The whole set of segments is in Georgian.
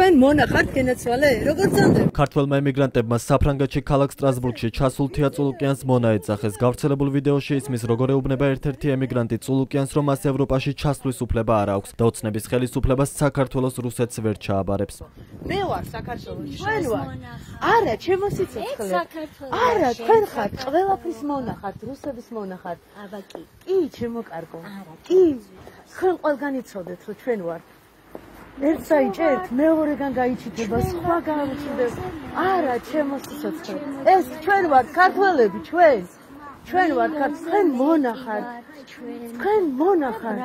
თქვენ მონახართ გენაცვალე როგორ წონდება ქართველმა ემიგრანტებმა საფრანგეთში ქალაქ სტრასბურგში ჩასულ თია წულუკიანს მონა ეძახეს. გავრცელებულ ვიდეოში ისმის როგორ ეუბნება ერთ-ერთი ემიგრანტი წულუკიანს, რომ მას ევროპაში ჩასვლის უფლება არ აქვს და ოცნების ხელისუფლებას საქართველოს რუსეთს ვერ ჩააბარებს. მე ვარ საქართველოში ჩვენ ვარ არა ჩემო სიცოცხლე არა თქვენ ხართ ყველაფრის მონახართ რუსების მონახართ აბა კი ჩემო კარგო კი თქვენ ყველგან იცოდეთ რომ ჩვენ ვართ ერთ საიჭერთ მეორეგან გაიჩიტება სხვა გაუჩნდეს არა ჩემო სიცოცხლე ეს ჩვენ ვართ ქართველები ჩვენ ვართ თქვენ მონახართ თქვენ მონახართ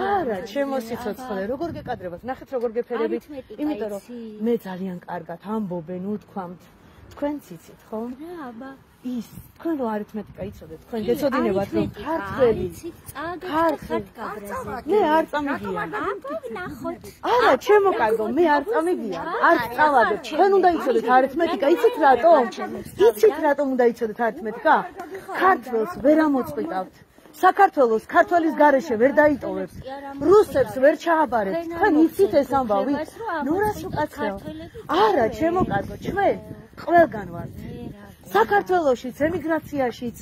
არა ჩემო სიცოცხლე როგორ გეკადრებათ ნახეთ როგორ გეფერებით იმიტომ რომ მე ძალიან კარგად ამბობენ უთქვამთ თქვენ ციცით ხო რა აბა ის თქვენ რო არითმეტიკა იცოდეთ თქვენ გეცოდინებათ რომ ქართველი მე არ წამიგია არა ჩემო კარგო მე არ წამიგია არ წავადებ თქვენ უნდა იცოდეთ არითმეტიკა იცით რატომ უნდა იცოდეთ არითმეტიკა ქართველს ვერ ამოწყვიტავთ საქართველოს ქართველის გარეშე ვერ დაიტოვებს რუსებს ვერ ჩააბარებს თქვენ იცით ეს ამბავი ნუ რას უკაცრავ არა ჩემო კარგო ჩვენ ყველგან ვართ საქართველოშიც ემიგრაციაშიც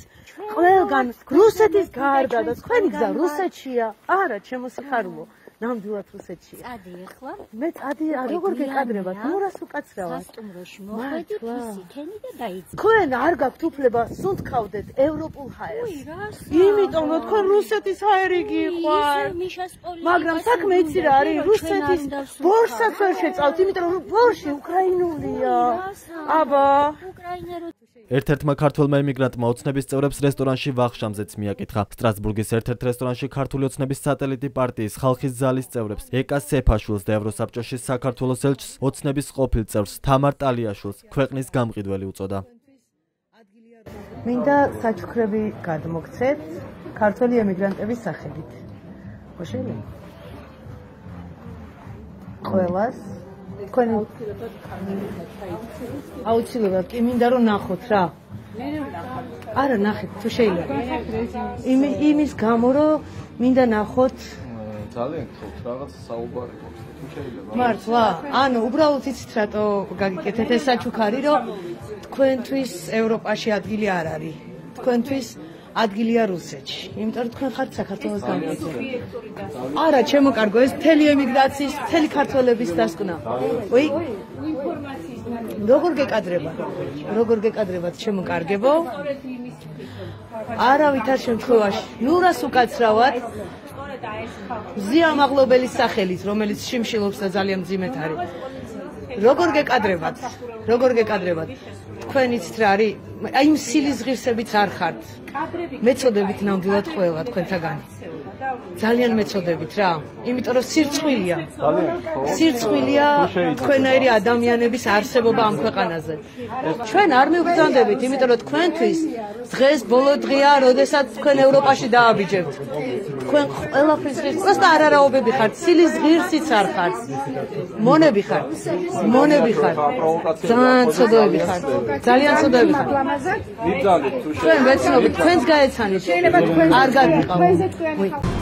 ყველგან რუსეთის გარდა და თქვენი გზა რუსეთშია არა ჩემო სიხარულო ნამდვილად რუსეთშია წადი ახლა მე წადი როგორ გეკადრებათ ნუ რას უკაცრავად სასტუმროში მოხვედით ისიქენი და დაიწყეთ თქვენ არ გაქვთ უფლება სუნთქავდეთ ევროპულ ჰაერს იმიტომ რომ თქვენ რუსეთის ჰაერი გიყვართ მაგრამ საქმე იცი რა არის რუსეთის ბორსაც ვერ შეწავთ იმიტომ რომ ბორში უკრაინულია აბა ერთ-ერთმა ქართველმა ემიგრანტმა ოცნების წევრებს რესტორანში ვახშამზეც მიაკითხა. სტრასბურგის ერთ-ერთ რესტორანში ქართული ოცნების სატელიტი პარტიის ხალხის ზალის წევრებს, ეკა სეფაშვილს და ევროსაბჭოში საქართველოს ელჩს ოცნების ყოფილ წევრს თამარ ტალიაშვილს ქვეყნის გამყიდველი უწოდა. მინდა საჩუქრები გადმოგცეთ ქართული ემიგრანტების სახელით. ხო შეიძლება? ყველას თქვენ აუცილებლად კი მინდა რომ ნახოთ რა არა ნახეთ თუ შეიძლება იმის გამო რომ მინდა ნახოთ ძალიან გთხოვთ რაღაც საუბარი გვაქვს თუ შეიძლება მართლა ანუ უბრალოდ იცით რატო გაგიკეთეთ ეს საჩუქარი რომ თქვენთვის ევროპაში ადგილი არ არის თქვენთვის ადგილია რუსეთში იმიტომ რომ თქვენ ხართ საქართველოს გამგებელი არა ჩემო კარგო ეს მთელი ემიგრაციის მთელი ქართველების დასკვნა ვი როგორ გეკადრებათ ჩემო კარგებო არავითარ შემთხვევაში ნუ რას უკაცრავად ზია მაღლობელის სახელით რომელიც შიმშილობს და ძალიან მძიმედ არის როგორ გეკადრებათ თქვენ იცით რა არის აი იმ სილის ღირსებით არ ხართ მეწოდებით ნამდვილად ყველა თქვენთაგანი ძალიან მეწოდებით რა იმიტომ რომ სირცხვილია თქვენაირი ადამიანების არსებობა ამ ქვეყანაზე ჩვენ არ მივბრძანდებით იმიტომ რომ თქვენთვის დღეს ბოლო დღეა როდესაც თქვენ ევროპაში დააბიჯებთ თქვენ ყველაფრის პროსტა არარაობები ხართ სილის ღირსიც არ ხართ მონები ხართ ძალიან ცოდოები ხართ თქვენ ვეცნობთ თქვენს გაეცანით არ გაგიყავთ